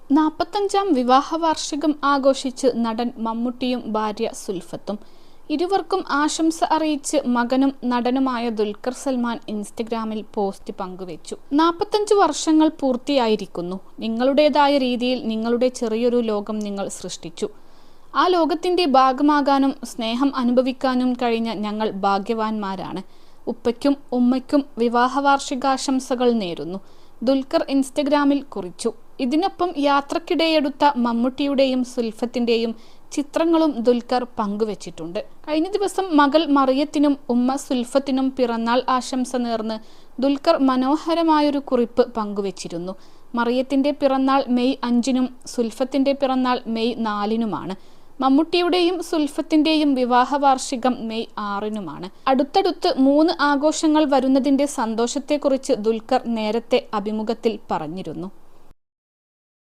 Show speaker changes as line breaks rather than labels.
45-ാം വിവാഹ വാർഷികം ആഘോഷിച്ച് നടൻ മമ്മൂട്ടിയും ഭാര്യ സുൽഫത്തും. ഇരുവർക്കും ആശംസ അറിയിച്ച് മകനും നടനുമായ ദുൽഖർ സൽമാൻ ഇൻസ്റ്റഗ്രാമിൽ പോസ്റ്റ് പങ്കുവച്ചു. 45 വർഷങ്ങൾ പൂർത്തിയായിരിക്കുന്നു. നിങ്ങളുടേതായ രീതിയിൽ നിങ്ങളുടെ ചെറിയൊരു ലോകം നിങ്ങൾ സൃഷ്ടിച്ചു. ആ ലോകത്തിന്റെ ഭാഗമാകാനും സ്നേഹം അനുഭവിക്കാനും കഴിഞ്ഞ ഞങ്ങൾ ഭാഗ്യവാന്മാരാണ്. ഉപ്പയ്ക്കും ഉമ്മയ്ക്കും വിവാഹ വാർഷികാശംസകൾ നേരുന്നു. ദുൽഖർ ഇൻസ്റ്റഗ്രാമിൽ കുറിച്ചു. ഇതിനൊപ്പം യാത്രക്കിടെയെടുത്ത മമ്മൂട്ടിയുടെയും സുൽഫത്തിന്റെയും ചിത്രങ്ങളും ദുൽഖർ പങ്കുവച്ചിട്ടുണ്ട്. കഴിഞ്ഞ ദിവസം മകൾ മറിയത്തിനും ഉമ്മ സുൽഫത്തിനും പിറന്നാൾ ആശംസ നേർന്ന് ദുൽഖർ മനോഹരമായൊരു കുറിപ്പ് പങ്കുവച്ചിരുന്നു. മറിയത്തിന്റെ പിറന്നാൾ മെയ് 5-നും സുൽഫത്തിന്റെ പിറന്നാൾ മെയ് 4-നുമാണ്. മമ്മൂട്ടിയുടെയും സുൽഫത്തിന്റെയും വിവാഹ വാർഷികം മെയ് 6-നുമാണ്. അടുത്തടുത്ത് 3 ആഘോഷങ്ങൾ വരുന്നതിന്റെ സന്തോഷത്തെക്കുറിച്ച് ദുൽഖർ നേരത്തെ അഭിമുഖത്തിൽ പറഞ്ഞിരുന്നു.